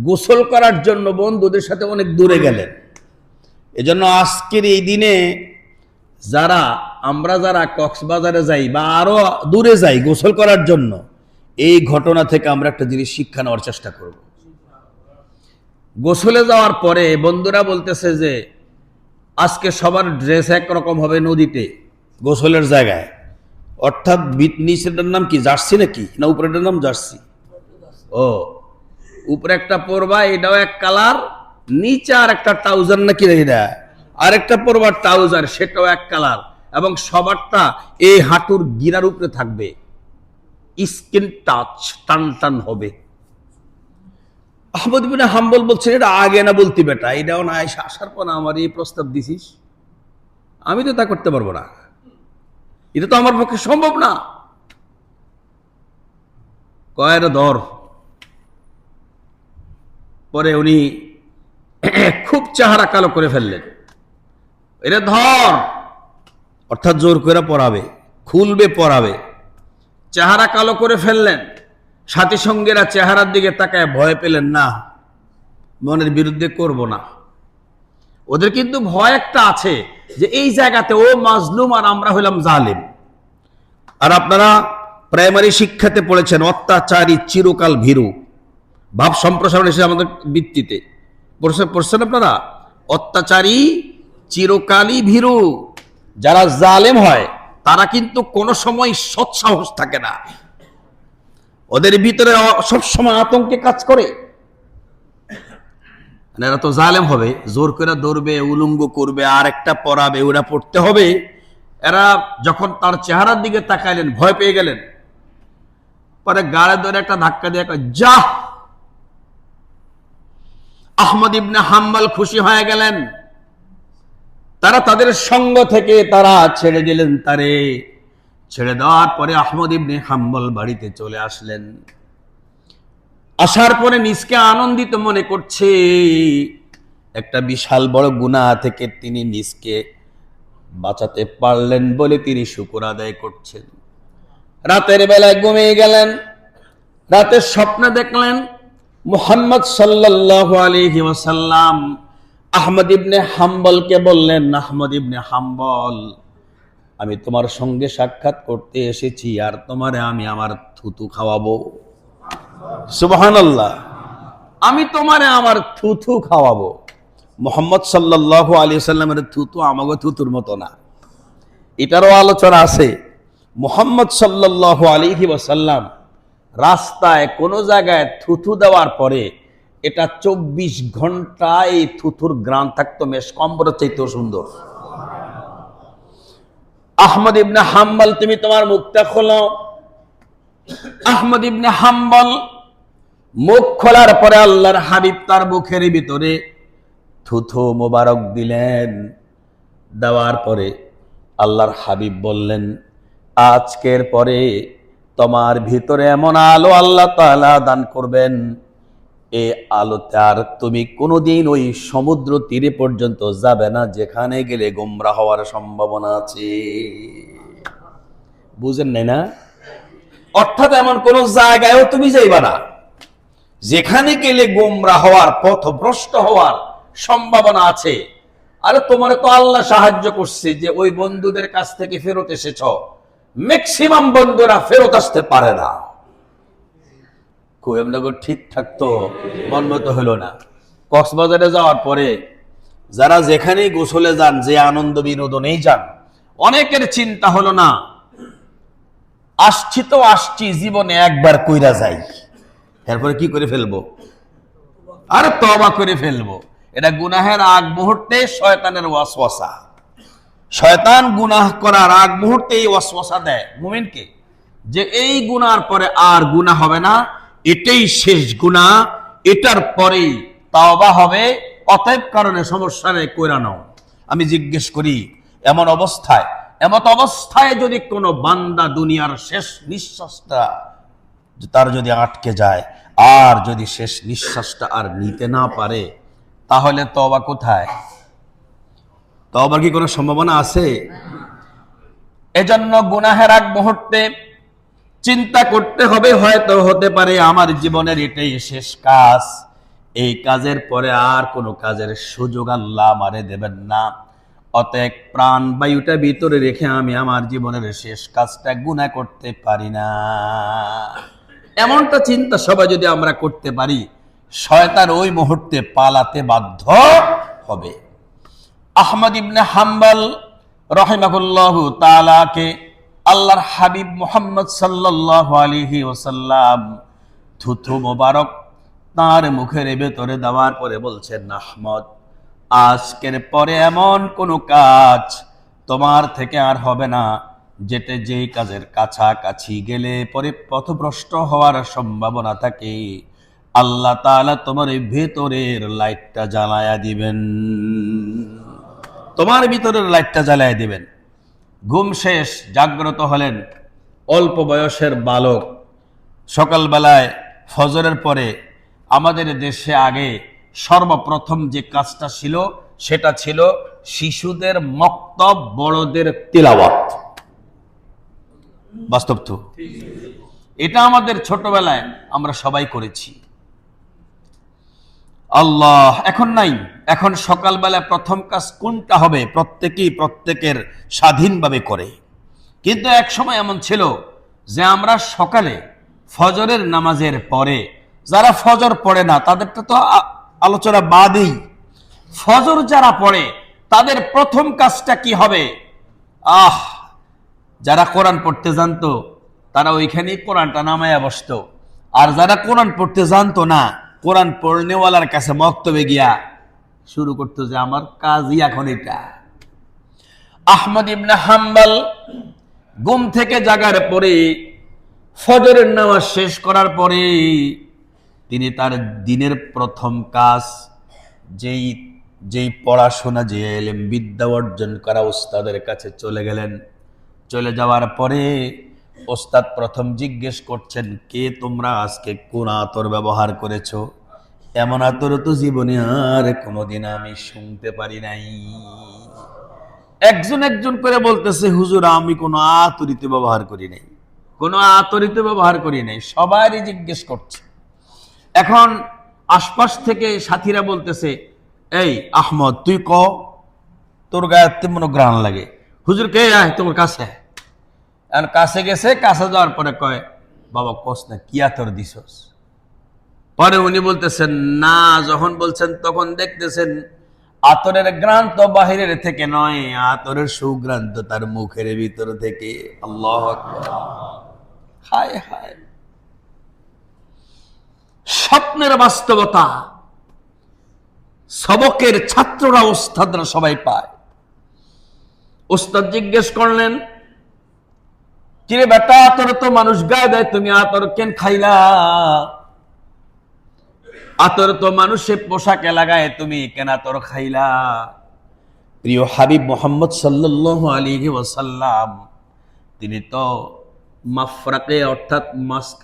গোসল করার জন্য বন্ধুদের সাথে অনেক দূরে গেলেন। এজন্য আজকের এই দিনে আমরা যারা কক্সবাজারে যাই বা আরো দূরে যাই গোসল করার জন্য, এই ঘটনা থেকে আমরা একটা জিনিস শিক্ষা নেওয়ার চেষ্টা করব। গোসলে যাওয়ার পরে বন্ধুরা বলতেছে যে আজকে সবার ড্রেস একরকম হবে নদীতে গোসলের জায়গায়, অর্থাৎ নিচেরটার নাম কি, জার্সি নাকি না উপরেটার নাম জার্সি? ও, উপরে একটা পরবা, এটাও এক কালার, নিচে আর একটা ট্রাউজার নাকি এটা আরেকটা পরবা ট্রাউজার, সেটাও এক কালার, এবং সবারটা এই হাঁটুর গিরার উপরে থাকবে, স্কিন টাচ, টান টান হবে। আহমদ ইবনে হাম্বল বলছেন, এটা আগে না বলতি বেটা, এটাও না আসার পর আমার এই প্রস্তাব দিছিস, আমি তো তা করতে পারবো না, এটা তো আমার পক্ষে সম্ভব না। কয়ের ধর। পরে উনি খুব চেহারা কালো করে ফেললেন, এটা ধর, অর্থাৎ জোর করে পড়াবে, খুলবে পড়াবে, চেহারা কালো করে ফেললেন। সাথী সঙ্গীরা চেহারার দিকে তাকায় ভয় পেলেন না, মনের বিরুদ্ধে করব না। ওদের কিন্তু ভয় একটা আছে যে এই জায়গাতে ও মাজলুম আর আমরা হইলাম জালিম। আর আপনারা প্রাইমারি শিক্ষাতে পড়েছেন অত্যাচারী চিরকাল ভীরু, ভাব সম্প্রসারণ এসে আমাদের বৃত্তিতে পড়ছেন আপনারা। অত্যাচারী চিরকালই ভীরু, যারা জালেম হয় তারা কিন্তু কোনো সময় সৎসাহস থাকে না, ওদের ভিতরে সবসময় আতঙ্কে কাজ করে। এরা তো জালেম হবে, জোর করে ধরবে, উলঙ্গ করবে, আর একটা পড়াবে, ওরা পড়তে হবে। এরা যখন তার চেহারার দিকে তাকাইলেন ভয় পেয়ে গেলেন, পরে গাড়ে ধরে একটা ধাক্কা দিয়ে যা। আহমদ ইবনে হাম্বল খুশি হয়ে গেলেন, তারা তাদের সঙ্গ থেকে তারা ছেড়ে দিলেন, তারে ছেড়ে দেওয়ার পরে আহমদ ইবনে হাম্বল বাড়িতে চলে আসলেন। আসার পরে নিজকে আনন্দিত মনে করছে, একটা বিশাল বড় গুনাহ থেকে তিনি নিজকে বাঁচাতে পারলেন বলে তিনি শুকর আদায় করছেন। রাতের বেলায় ঘুমিয়ে গেলেন, রাতের স্বপ্নে দেখলেন মুহাম্মদ সাল্লাল্লাহু আলাইহি ওয়াসাল্লাম আহমদ ইবনে হাম্বলকে বললেন, আহমদ ইবনে হাম্বল, আমি তোমার সঙ্গে সাক্ষাৎ করতে এসেছি, আর তোমারে আমি আমার থুতু খাওয়াবো। সুবহানাল্লাহ, আমি তোমারে আমার থুতু খাওয়াবো। মুহাম্মদ সাল্লাল্লাহু আলাইহি ওয়াসাল্লামের থুতু আমাগো থুতুর মতো না, এটারও আলোচনা আছে। মুহাম্মদ সাল্লাল্লাহু আলাইহি ওয়াসাল্লাম রাস্তায় কোনো জায়গায় থুতু দেওয়ার পরে এটা 24 ঘন্টা এই থুতুর গ্রাম থাকতো, মেশকম্বরের চাইতেও সুন্দর। আহমদ ইবনে হাম্বল, তুমি তোমার মুখটা খোলো। আহমদ ইবনে হাম্বল মুখ খোলার পরে আল্লাহর হাবিব তার মুখের ভিতরে থুথু মোবারক দিলেন। দেওয়ার পরে আল্লাহর হাবিব বললেন, আজকের পরে তোমার ভিতরে এমন আলো আল্লাহ তাআলা দান করবেন, এই আলোতে আর তুমি কোনোদিন ওই সমুদ্র তীরে পর্যন্ত যাবে না যেখানে গেলে গোমরা হওয়ার সম্ভাবনা আছে। বুঝেন নাই না? অর্থাৎ এমন কোন জায়গায়ও তুমি যাইবা না যেখানে গেলে গোমরা হওয়ার, পথভ্রষ্ট হওয়ার সম্ভাবনা আছে। আরে তোমার তো আল্লাহ সাহায্য করছে যে ওই বন্ধুদের কাছ থেকে ফেরত এসেছ। ম্যাক্সিমাম বন্ধুরা ফেরত আসতে পারে না। কোয়েমনগর ঠিক থাকতো, মন মতো হলো না। কক্সবাজারে যাওয়ার পরে যারা যেখানেই গোসলে যান, যে আনন্দ বিনোদনেই যান, অনেকের চিন্তা হলো না, আসছি তো আসছি, জীবনে একবার কইরা যাই, এরপরে কি করে ফেলবো, আর তওবা করে ফেলবো। এটা গুনাহের আগ মুহূর্তে শয়তানের ওয়াসওয়াসা। শয়তান গুনাহ করার আগ মুহূর্তে এই ওয়াসওয়াসা দেয় মুমিনকে যে এই গুনার পরে আর গুনাহ হবে না, এটাই শেষ গুনাহ, এটার পরেই তওবা হবে, অতএব কারণে সমস্যা নেই, কইরা নাও। আমি জিজ্ঞেস করি, এমন অবস্থায় যদি কোনো বান্দা দুনিয়ার শেষ নিঃশ্বাসটা তার যদি আটকে যায়, আর যদি শেষ নিঃশ্বাসটা আর নিতে না পারে, তাহলে তওবা কোথায়? তওবার কি কোনো সম্ভাবনা আছে? এজন্য গুনাহের আগ মুহূর্তে চিন্তা করতে হবে, হয়তো হতে পারে আমার জীবনের এটাই শেষ কাজ, এই কাজের পরে আর কোনো কাজের সুযোগ আল্লাহ আমারে দেবেন না। অতএব প্রাণ বায়ুটা ভিতরে রেখে আমি আমার জীবনের শেষ কাজটা গুনাহ করতে পারি না। এমনটা চিন্তা সবাই যদি আমরা করতে পারি, শয়তান ওই মুহূর্তে পালাতে বাধ্য হবে। আহমদ ইবনে হাম্বল রাহিমাহুল্লাহু তাআলাকে আল্লাহর হাবিব মুহাম্মদ সাল্লাল্লাহু আলাইহি ওয়াসাল্লাম থুথু মোবারক তার মুখের ভেতরে দেওয়ার পরে বলছেন, আহমদ, আজকের পরে এমন কোনো কাজ তোমার থেকে আর হবে না যেই কাজের কাছাকাছি গেলে পরে পথভ্রষ্ট হওয়ার সম্ভাবনা থাকে। আল্লাহ তাআলা তোমার এই ভেতরের লাইটটা জ্বালায়া দিবেন, তোমার ভিতরের লাইটটা জ্বালায়া দিবেন। ঘুম শেষ, জাগ্রত হলেন অল্প বয়সের বালক। সকালবেলায় ফজরের পরে আমাদের দেশে আগে সর্বপ্রথম যে কাজটা ছিল সেটা ছিল শিশুদের মক্তব, বড়দের তিলাওয়াত। বাস্তব তো, এটা আমাদের ছোটবেলায় আমরা সবাই করেছি। আল্লাহ এখন নাই, এখন সকালবেলা প্রথম কাজ কোনটা হবে প্রত্যেকেই প্রত্যেকের স্বাধীনভাবে করে। কিন্তু এক সময় এমন ছিল যে আমরা সকালে ফজরের নামাজের পরে, যারা ফজর পড়ে না তাদেরটা তো আলোচনা বাদেই, ফজর যারা পড়ে তাদের প্রথম কাজটা কি হবে? যারা কোরআন পড়তে জানতো তারা ওইখানেই কোরআনটা নামায়া বসতো, আর যারা কোরআন পড়তে জানতো না, কোরআন পড়নেওয়ালার কাছে মক্তবে গিয়া শুরু করতো যে আমার কাজই এখন এটা। আহমদ ইবনে হাম্বল ঘুম থেকে জাগার পরে ফজরের নামাজ শেষ করার পরে তিনি তার দিনের প্রথম কাজ, যেই পড়াশোনা, যে ইলম বিদ্যা অর্জন করা ওস্তাদের কাছে চলে গেলেন। চলে যাওয়ার পরে ওস্তাদ প্রথম জিজ্ঞেস করছেন, কে তোমরা আজকে কোন আতর ব্যবহার করেছো? এমন আতর তো জীবনে আর কোনোদিন আমি শুনতে পারি নাই। একজন একজন করে বলতেছে, হুজুর আমি কোনো আতরিতে ব্যবহার করি নাই, কোনো আতরিতে ব্যবহার করি নাই। সবারই জিজ্ঞেস করছে। এখন আশপাশ থেকে সাথীরা বলতেছে, এই আহমদ তুই ক, তোর গায়ে মনে গ্রাণ লাগে, হুজুর কে আয় তোমার কাছে। এখন কাছে গেছে, কাছে যাওয়ার পরে কয়, বাবা কস না কি আতর দিছস? পরে উনি বলতেছেন না, যখন বলছেন তখন দেখতেছেন আতরের গ্রাণ তো বাহিরের থেকে নয়, আতরের সুগ্রাণ তো তার মুখের ভিতর থেকে। আল্লাহু আকবার। হায় হায়, স্বপ্নের বাস্তবতা সবকের ছাত্ররা ওস্তাদরা সবাই পায়। ওস্তাদ জিজ্ঞেস করলেন, কিরে বেটা, আতর তো মানুষ গায়ে দেয়, তুমি আতর কেন খাইলা? আতর তো মানুষের পোশাকে লাগায়, তুমি কেন আতর খাইলা? প্রিয় হাবিব মোহাম্মদ সাল্লাল্লাহু আলাইহি ওয়াসাল্লাম তিনি তো মাফরাকে অর্থাৎ মাস্ক,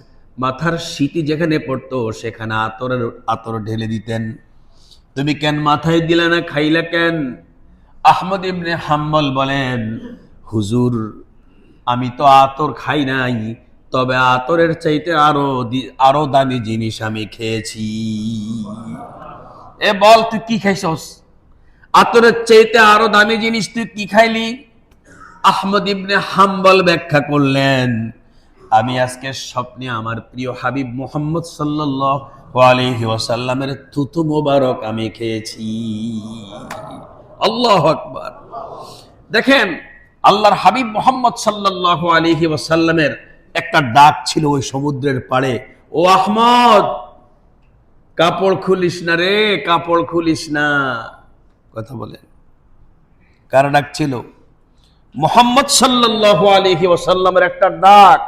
মাথার সিটি যেখানে পড়তো সেখানে আতর ঢেলে দিতেন। তুমি কেন মাথায় দিলে না, খাইলা কেন? আহমদ ইবনে হাম্বল বলেন, হুজুর আমি তো আতর খাই নাই, তবে আতরের চাইতে আরো দামি জিনিস আমি খেয়েছি। এ বল তুই কি খাইছস? আতরের চাইতে আরো দামি জিনিস তুই কি খাইলি? আহমদ ইবনে হাম্বল ব্যাখ্যা করলেন, আমি আজকে স্বপ্নে আমার প্রিয় হাবিব মুহাম্মদ সাল্লাল্লাহু আলাইহি ওয়াসাল্লামের থুতু মোবারক আমি খেয়েছি। আল্লাহু আকবার। দেখেন আল্লাহর হাবিব মুহাম্মদ সাল্লাল্লাহু আলাইহি ওয়াসাল্লামের একটা ডাক ছিল ওই সমুদ্রের পাড়ে, ও আহমদ কাপড় খুলিস না রে, কাপড় খুলিস না। কথা বলেন, কার ডাক ছিল? মুহাম্মদ সাল্লাল্লাহু আলাইহি ওয়াসাল্লামের একটা ডাক।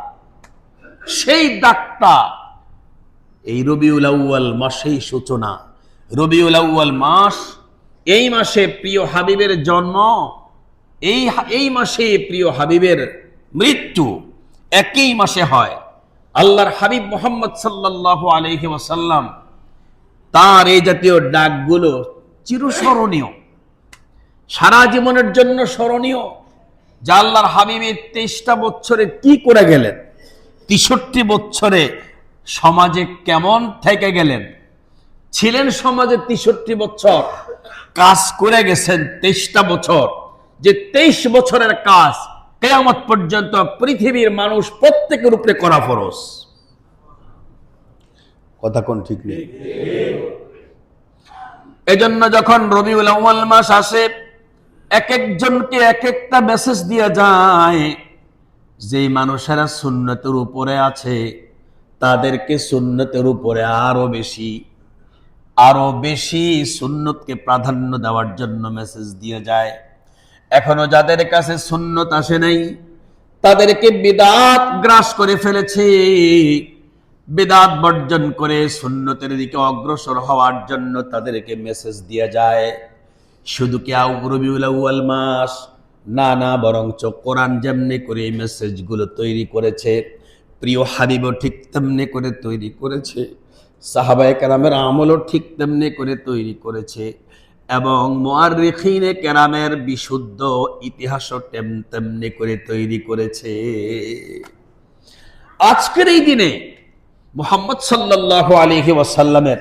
সেই ডাকটা এই রবিউল আউয়াল মাসেই সূচনা। রবিউল আউয়াল মাস, এই মাসে প্রিয় হাবিবের জন্ম, এই মাসে প্রিয় হাবিবের মৃত্যু একই মাসে হয়। আল্লাহর হাবিব মুহাম্মদ সাল্লাল্লাহু আলাইহি ওয়াসাল্লাম তার এই জাতীয় ডাকগুলো চিরস্মরণীয়, সারা জীবনের জন্য স্মরণীয়। যা আল্লাহর হাবিবের 23টা বছরে কি করে গেলেন, 63 বছরে সমাজে কেমন থেকে গেলেন, ছিলেন সমাজে 63 বছর, কাজ করে গেছেন 23টা বছর। যে 23 বছরের কাজ কিয়ামত পর্যন্ত পৃথিবীর মানুষ প্রত্যেকের উপরে করা ফরজ। কথা কোন ঠিক নেই? এজন্য যখন রবিউল আউয়াল মাস আসে, এক একজনকে এক একটা মেসেজ দিয়ে যায়। যেই মানুষেরা সুন্নতের উপরে আছে তাদেরকে সুন্নতের উপরে আরো বেশি সুন্নতকে প্রাধান্য দেওয়ার জন্য মেসেজ দিয়ে যায়। এখনো যাদের কাছে সুন্নত আসে নাই তাদেরকে বিদআত গ্রাস করে ফেলেছে। বিদআত বর্জন করে সুন্নতের দিকে অগ্রসর হওয়ার জন্য তাদেরকে মেসেজ দিয়ে যায়। শুধু কি রবিউল আউয়াল মাস না, বরঞ্চ কোরআন যেমনি করে এই মেসেজগুলো তৈরি করেছে, প্রিয় হাবিবও ঠিক তেমনি করে তৈরি করেছে, সাহাবায়ে কেরামের আমলও ঠিক তেমনি করে তৈরি করেছে, এবং মুআররিখিনে কেরামের বিশুদ্ধ ইতিহাসও তেমনি করে তৈরি করেছে। আজকের এই দিনে মুহাম্মদ সাল্লাল্লাহু আলাইহি ওয়াসাল্লামের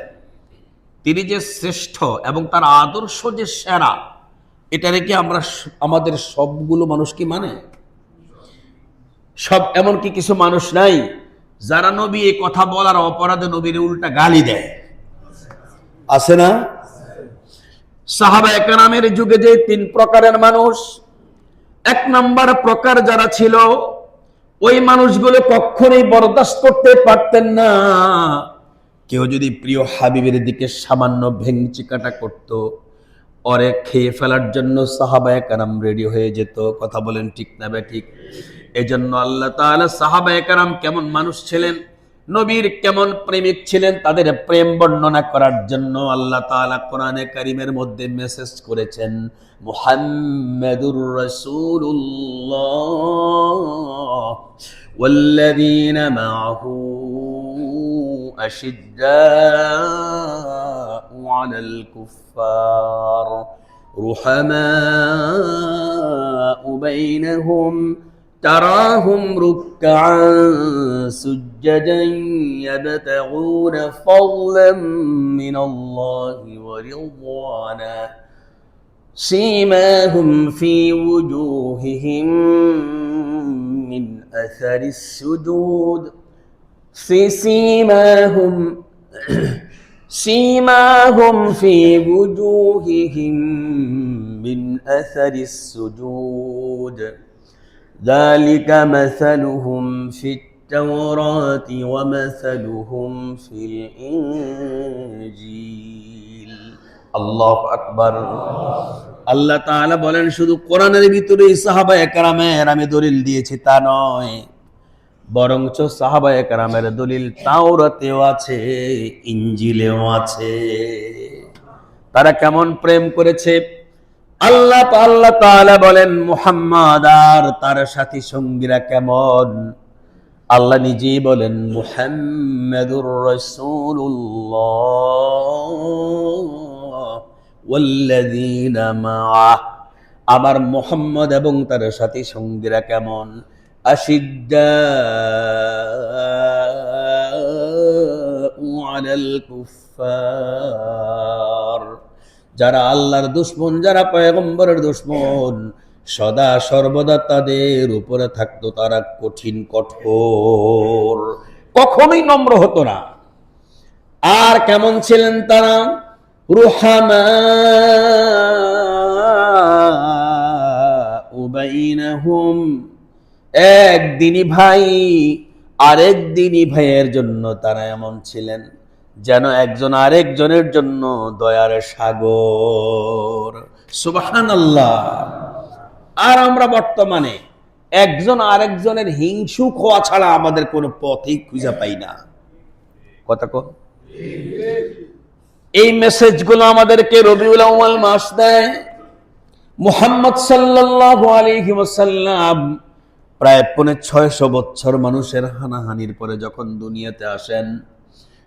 তিনি যে শ্রেষ্ঠ এবং তার আদর্শ যে সেরা, এটা রেখে আমরা আমাদের সবগুলো মানুষ কি মানে? সব এমনকি কিছু মানুষ নাই যারা নবী এই কথা বলার অপরাধে নবীর উল্টা গালি দেয়, আছে না? সাহাবায়ে কেরামের যুগে যে 3 প্রকারের মানুষ, 1 নাম্বার প্রকার যারা ছিল, ওই মানুষগুলো কখনোই বরদাস্ত করতে পারতেন না কেউ যদি প্রিয় হাবিবের দিকে সামান্য ভেঙচি কাটা করত, ওরে খেয়ে ফেলার জন্য সাহাবায়ে কেরাম রেডি হয়ে যেত। কথা বলেন ঠিক না বেঠিক? এজন্য আল্লাহ তাআলা সাহাবায়ে কেরাম কেমন মানুষ ছিলেন, নবীর কেমন প্রেমিক ছিলেন, তাদের প্রেম বর্ণনা করার জন্য আল্লাহ তাআলা কোরআনে কারীমের মধ্যে মেসেজ করেছেন, মুহাম্মাদুর রাসূলুল্লাহ ওয়াল্লাযীনা মাআহু আশিদ্দাউ আলাল কুফফার রুহামাউ বাইনহুম تراهم ركعا سجدا يبتغون فضلا من الله ورضوانا سيماهم في وجوههم من أثر السجود سيماهم في وجوههم من أثر السجود ذلك مثلهم في التوراة ومثلهم في الإنجيل الله أكبر। আল্লাহ তাআলা বলেন শুধু কোরআনের ভিতরে সাহাবায়ে কেরামের আমি দলিল দিয়েছি তা নয়, বরঞ্চ সাহাবায়ে কেরামের দলিল তাওরাতেও আছে, ইনজিলেও আছে। তারা কেমন প্রেম করেছে আল্লাহ তাআলা বলেন, মুহাম্মদ আর তার সাথী সঙ্গীরা কেমন। আল্লাহ নিজেই বলেন, মুহাম্মাদুর রাসূলুল্লাহ ওয়াল্লাযীনা মাআহ, আমার মুহাম্মদ এবং তার সাথী সঙ্গীরা কেমন। আশিদ্দাউ আলাল কুফফার, যারা আল্লাহর দুশমন, যারা পয়গম্বরের দুশমন, সদা সর্বদা তাদের উপরে থাকতো তারা কঠিন কঠোর, কখনোই নম্র হতো না। আর কেমন ছিলেন তারা, রুহামা বাইনাহুম, একদিনই ভাই আরেকদিনই ভাইয়ের জন্য তারা এমন ছিলেন যেন একজন আরেকজনের জন্য দয়ার সাগর। সুবহানাল্লাহ। আর আমরা বর্তমানে একজন আরেকজনের হিংসুক হওয়া ছাড়া আমাদের কোনো পথই খুঁজে পাই না। কথা কো, এই মেসেজগুলো আমাদেরকে রবিউল আউয়াল মাস দেয়। মুহাম্মদ সাল্লাল্লাহু আলাইহি ওয়াসাল্লাম প্রায় 650 বছর মানুষের হানাহানির পরে যখন দুনিয়াতে আসেন,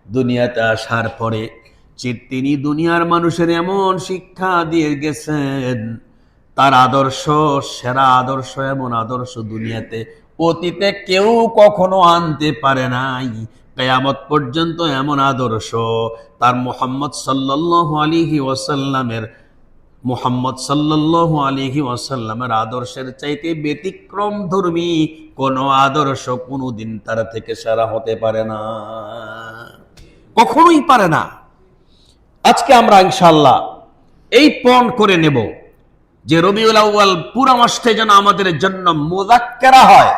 দুনিয়াতে আসার পরে তিনি দুনিয়ার মানুষের এমন শিক্ষা দিয়ে গেছেন, তার আদর্শ সেরা আদর্শ, এমন আদর্শ দুনিয়াতে অতীতে কেউ কখনো আনতে পারে নাই। কিয়ামত পর্যন্ত এমন আদর্শ তার মুহাম্মদ সাল্লাল্লাহু আলাইহি ওয়াসাল্লামের আদর্শের চাইতে ব্যতিক্রম ধর্মী কোন আদর্শ কোনদিন তার থেকে সেরা হতে পারে না, কখনোই পারে না। আজকে আমরা ইনশাআল্লাহ এই পণ করে নেব যে রবিউল আউয়াল পুরা মাসটা যেন আমাদের জন্য মুযাক্কারা হয়,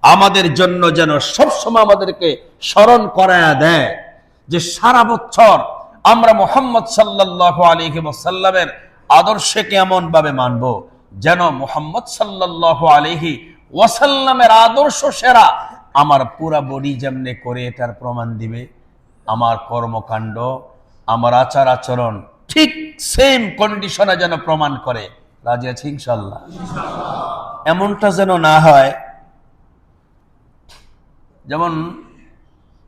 আমাদের জন্য যেন সবসময় আমাদেরকে স্মরণ করায়া দেয় যে সারা বছর আমরা মুহাম্মদ সাল্লাল্লাহু আলাইহি ওয়াসাল্লামের আদর্শে কেমন ভাবে মানব, যেন মুহাম্মদ সাল্লাল্লাহু আলাইহি ওয়াসাল্লামের আদর্শ সেরা। আমার পুরা বডি যেমনে করে এটার প্রমাণ দিবে, আমার কর্মকাণ্ড, আমার আচার আচরণ ঠিক সেম কন্ডিশনে যেন প্রমাণ করে। রাজি আছি ইনশাআল্লাহ? এমনটা যেন না হয় যেমন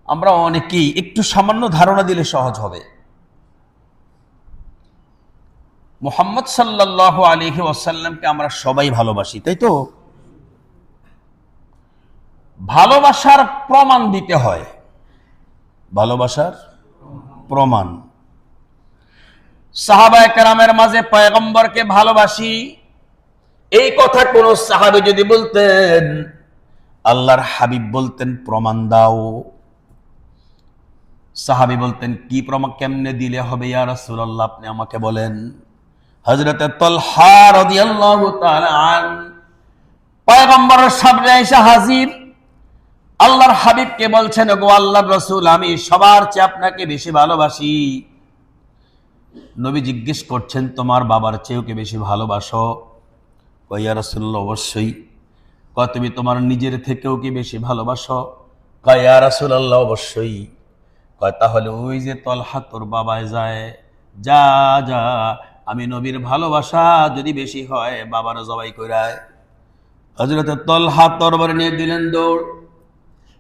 আমরা অনেকেই একটু সামান্য ধারণা দিলে সহজ হবে। মুহাম্মদ সাল্লাল্লাহু আলাইহি ওয়াসাল্লামকে আমরা সবাই ভালোবাসি, তাই তো? ভালোবাসার প্রমাণ দিতে হয়, ভালোবাসার প্রমাণ। সাহাবায়ে কেরামের মাঝে পয়গম্বরকে ভালোবাসি এই কথা কোন সাহাবী যদি বলতেন, আল্লাহর হাবিব বলতেন প্রমাণ দাও। সাহাবী বলতেন কি প্রমাণ, কেমনে দিলে হবে ইয়া রাসূলুল্লাহ, আপনি আমাকে বলেন। হযরতে তালহা রাদিয়াল্লাহু তাআলা আন পয়গম্বরের সামনে এসে হাজির, আল্লাহর হাবিবকে বলছেন, ওগো আল্লাহর রাসূল, আমি সবার চেয়ে আপনাকে বেশি ভালোবাসি। নবী জিজ্ঞেস করছেন, তোমার বাবার চেয়েও কি বেশি ভালোবাসো? কয় ইয়া রাসূলুল্লাহ অবশ্যই। কয় তুমি তোমার নিজের থেকেও কি বেশি ভালোবাসো? কয় ইয়া রাসূলুল্লাহ অবশ্যই। কয় তাহলে ওই যে তলহা তোর বাবায় যায়, যা যা, আমি নবীর ভালোবাসা যদি বেশি হয় বাবার জবাই কইরায়। হযরতে তলহা তরবারি নিয়ে দিলেন দৌড়,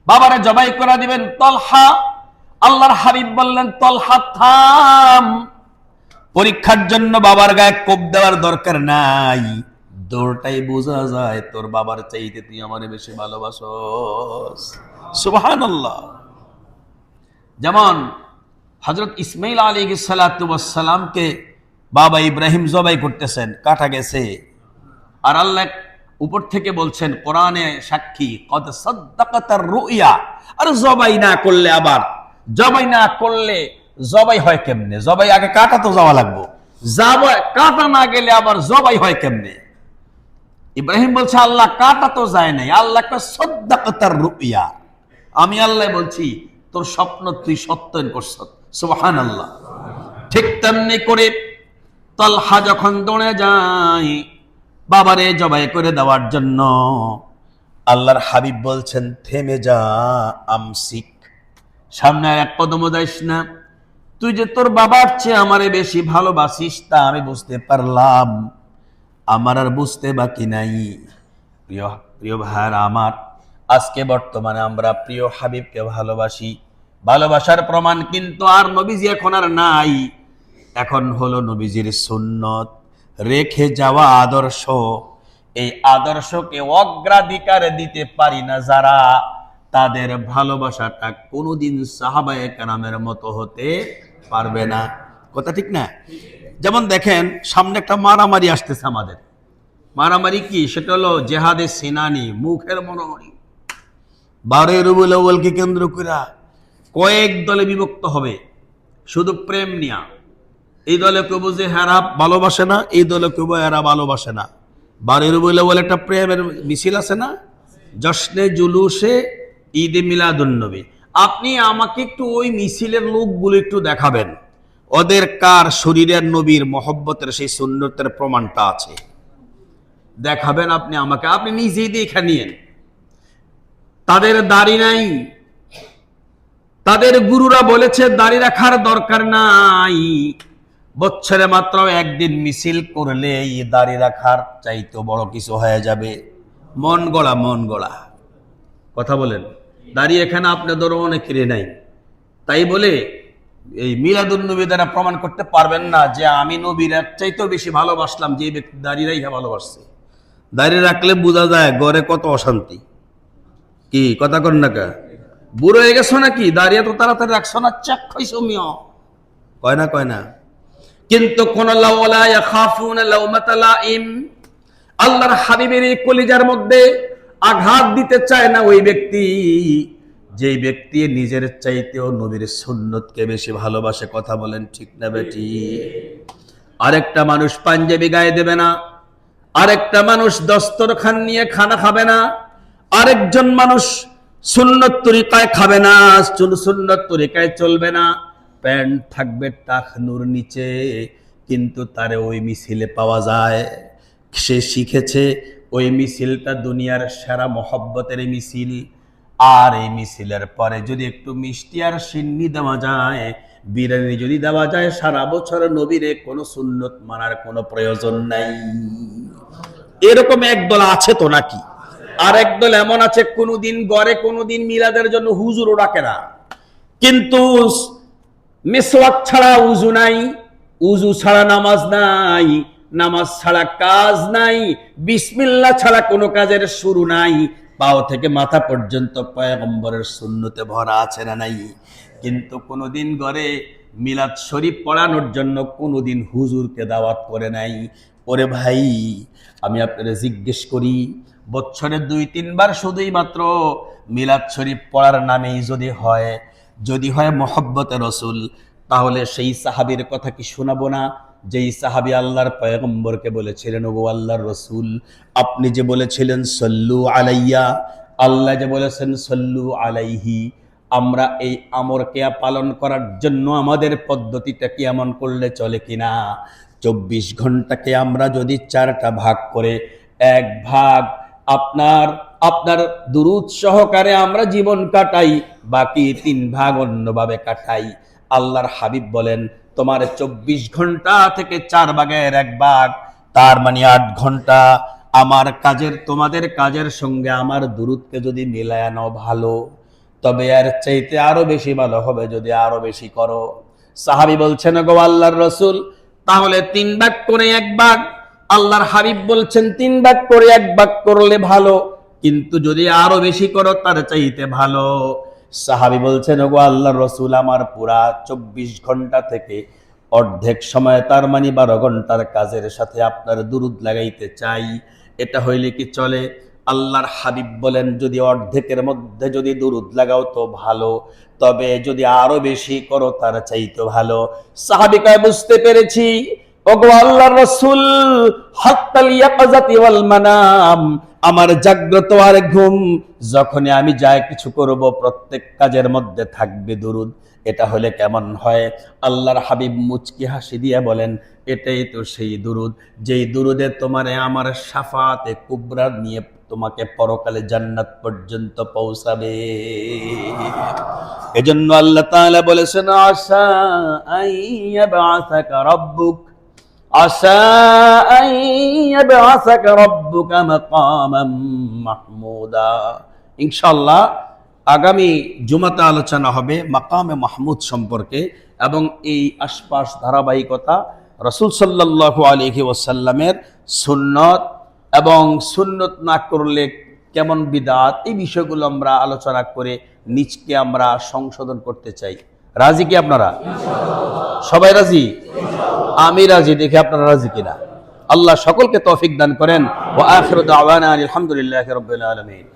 বাবারে জবাই করা দিবেন। তলহা, আল্লাহর হাবিব বললেন তলহা থাম, পরীক্ষার জন্য বাবার গায়ে কোপ দেওয়ার দরকার নাই, দৌড়টাই বোঝা যায় তোর বাবার চাইতে তুই আমারে বেশি ভালোবাসোস। সুবহানাল্লাহ। যেমন হযরত ইসমাঈল আলাইহিস সালাতু ওয়াস সালামকে বাবা ইব্রাহিম জবাই করতেছেন, কাটা গেছে, আর আল্লাহ উপর থেকে বলছেন, কোরআনে সাক্ষী, কদ সাদ্দাকাতার রুইয়া। আর জবাই না করলে, আবার জবাই না করলে জবাই হয় কেমনে? জবাই আগে কাটা তো যাওয়া লাগবে, জবাই কাটা না গেলে আবার জবাই হয় কেমনে? ইব্রাহিম বলছে আল্লাহ কাটা তো যায় নাই, আল্লাহ সাদ্দাকাতার রুইয়া, আমি আল্লাহ বলছি তোর স্বপ্ন তুই সত্যায়ন করছ। সুবহানাল্লাহ। ঠিক তেমনি করে তালহা যখন দৌড়ে যায় বাবারে জবাই করে দেওয়ার জন্য, আল্লাহর হাবিব বলছেন থেমে যা, আমসিক, সামনে আর এক কদমও যাইস না। তুই যে তোর বাবার চেয়ে আমারে বেশি ভালোবাসিস তা আমি বুঝতে পারলাম, আমার আর বুঝতে বাকি নাই। প্রিয় প্রিয় ভাইরা আমার, আজকে বর্তমানে আমরা প্রিয় হাবিবকে ভালোবাসি, ভালোবাসার প্রমাণ কিন্তু আর নবীজি এখন আর নাই। এখন হলো নবীজির সুন্নত, রেখে যাওয়া আদর্শ। এই আদর্শকে অগ্রাধিকার দিতে পারি না যারা, তাদের ভালোবাসাটা কোনোদিন সাহাবায়ে কেরামের মতো হতে পারবে না। কথা ঠিক না? যেমন দেখেন, সামনে একটা মারামারি আসতেছে আমাদের। মারামারি কি? সেটা হলো জেহাদে সিনানি, মুখের মনোমারি। 12 রবিউল আউয়ালকে কেন্দ্র করে কয়েক দলে বিভক্ত হবে, শুধু প্রেম নিয়া। এই দলে কেউ যে হেরা ভালোবাসে না, এই দলে কেউ এরা ভালোবাসে না। 12 রবিউল আউয়াল একটা প্রেমের মিছিল আছে না, জশ্নে জুলুসে ঈদে মিলাদুন্নবী। আপনি আমাকে একটু ওই মিছিলের লোকগুলো একটু দেখাবেন, ওদের কার শরীরের নবীর মহব্বতের সেই সুন্নতের প্রমাণটা আছে দেখাবেন আপনি আমাকে, আপনি নিজেই দেখে নিয়েন। তাদের দাড়ি নাই, তাদের গুরুরা বলেছে দাড়ি রাখার দরকার নাই, বছরে মাত্র একদিন মিছিল করলে এই দাড়ি রাখার চাইতে বড় কিছু হয়ে যাবে। মন গড়া, মন গড়া কথা বলেন। দাড়ি এখানে আপনাদের অনেকেরই নাই, তাই বলে এই মিলাদুন্নবী দ্বারা প্রমাণ করতে পারবেন না যে আমি নবীর চাইতেও বেশি ভালোবাসলাম যে ব্যক্তি দাড়ি রাখা ভালোবাসছে। দাড়ি রাখলে বোঝা যায় ঘরে কত অশান্তি। কি কথা কর না কা? বুড়ো হয়ে গেছো নাকি? দাঁড়িয়ে তো তাড়াতাড়ি রাখছো না, চাক খাইছো মিয়া, কয় না কয় না। কিন্তু কোন লাওলা ইয়াখাফুনা লাওমাতা লাইম, আল্লাহর হাবিবের এই কলিজার মধ্যে আঘাত দিতে চায় না ওই ব্যক্তি, যে ব্যক্তি নিজের চাইতেও নবীর সুন্নতকে বেশি ভালোবাসে। কথা বলেন ঠিক না বেটি? আরেকটা মানুষ পাঞ্জাবি গায়ে দেবে না, আরেকটা মানুষ দস্তরখান নিয়ে খানা খাবে না, আরেকজন মানুষ সুন্নত তরিকায় খাবে না, সুন্নত তরিকায় চলবে না, প্যান্ট থাকবে টাকনুর নিচে, কিন্তু তারে ওই মিছিলে পাওয়া যায়। সে শিখেছে ওই মিছিলটা দুনিয়ার সেরা মহব্বতের মিছিল। আর এই মিছিলের পরে যদি একটু মিষ্টি আর সিন্নি দেওয়া যায়, বিরিয়ানি যদি দেওয়া যায়, সারা বছর নবীরে কোনো সুন্নত মানার কোনো প্রয়োজন নাই। এরকম একদল আছে তো নাকি? আর একদল এমন আছে কোনোদিন গড়ে কোনোদিন মিলাদের জন্য হুজুরও ডাকে না, কিন্তু মিসওয়াক ছাড়া উজু নাই, উজু ছাড়া নামাজ নাই, নামাজ ছাড়া কাজ নাই, বিসমিল্লাহ ছাড়া কোনো কাজের শুরু নাই, পাও থেকে মাথা পর্যন্ত পয়গম্বরের সুন্নতে ভরা আছে না নাই। কিন্তু কোনোদিন ঘরে মিলাদ শরীফ পড়ানোর জন্য কোনোদিন হুজুরকে দাওয়াত করে নাই। ওরে ভাই, আমি আপনাদের জিজ্ঞেস করি, বছরে 2-3 বার শুধুই মাত্র মিলাদ শরীফ পড়ার নামেই যদি হয় মহব্বতে রসুল, তাহলে সেই সাহাবীর কথা কি শোনাবো না? যেই সাহাবী আল্লাহর পয়গম্বরকে বলেছিলেন, ওগো আল্লাহর রসুল, আপনি যে বলেছিলেন সল্লু আলাইয়া, আল্লাহ যে বলেছেন সল্লু আলাইহি, আমরা এই আমরকে পালন করার জন্য আমাদের পদ্ধতিটা কি এমন করলে চলে কিনা? 24 ঘন্টাকে আমরা যদি 4টা ভাগ করে, এক ভাগ আপনার দুরূদ সহকারে আমরা জীবন কাটাই, বাকি 3 ভাগ অন্যভাবে কাটাই। আল্লাহর হাবিব বলেন, তোমার 24 ঘন্টা থেকে 4 ভাগের 1 ভাগ, তার মানে 8 ঘন্টা আমার কাজের, তোমাদের কাজের সঙ্গে আমার দুরূদকে যদি মিলায় নাও ভালো, তবে এর চাইতে আরো বেশি ভালো হবে যদি আরো বেশি করো। সাহাবী বলছেন, গো আল্লাহর রাসূল, তাহলে 3 ভাগ করে 1 ভাগ। আল্লাহর হাবিব বলছেন 3 ভাগ করে 1 ভাগ করলে ভালো, কিন্তু যদি আরো বেশি করো তার চাইতে ভালো। সাহাবী বলছেন, ওগো আল্লাহর রাসূল, আমার পুরা 24 ঘন্টা থেকে অর্ধেক সময়, তার মানে 12 ঘন্টার কাজের সাথে আপনার দুরূদ লাগাইতে চাই, এটা হইলে কি চলে? আল্লাহর হাবিব বলেন, যদি অর্ধেকের মধ্যে যদি দুরূদ লাগাও তো ভালো, তবে যদি আরো বেশি করো তার চাইতে ভালো। সাহাবী কয়, বুঝতে পেরেছি ওগো আল্লাহর রাসূল, হাত্তাল ইয়াকাযাতি ওয়াল মানাম, আমার জাগ্রত আর ঘুম, যখনই আমি যাই কিছু করব প্রত্যেক কাজের মধ্যে থাকবে দুরূদ। এটা হলে কেমন হয়? আল্লাহর হাবিব মুচকি হাসি দিয়ে বলেন, এটাই তো সেই দুরূদ যেই দুরূদে তোমারে আমার শাফাতে কুবরা নিয়ে তোমাকে পরকালে জান্নাত পর্যন্ত পৌঁছাবে। এজন্য আল্লাহ তাআলা বলেছেন, আশা আইয়াবআসাকা রাব্বুক, আশা আইয়াবআসাকা রাব্বুকা মাকামান মাহমুদা। ইনশাআল্লাহ আগামী জুমাতে আলোচনা হবে মাকামে মাহমুদ সম্পর্কে, এবং এই আশপাশ ধারাবাহিকতা রাসূল সাল্লাল্লাহু আলাইহি ওয়াসাল্লামের সুন্নত এবং সুন্নত না করলে কেমন বিদআত, এই বিষয়গুলো আমরা আলোচনা করে নিজকে আমরা সংশোধন করতে চাই। রাজি কি আপনারা? সবাই রাজি? আমি রাজি, দেখি আপনারা রাজি কিনা। আল্লাহ সকলকে তৌফিক দান করেন। ওয়া আখিরু দাওয়ানা আলহামদুলিল্লাহি রাব্বিল আলামিন।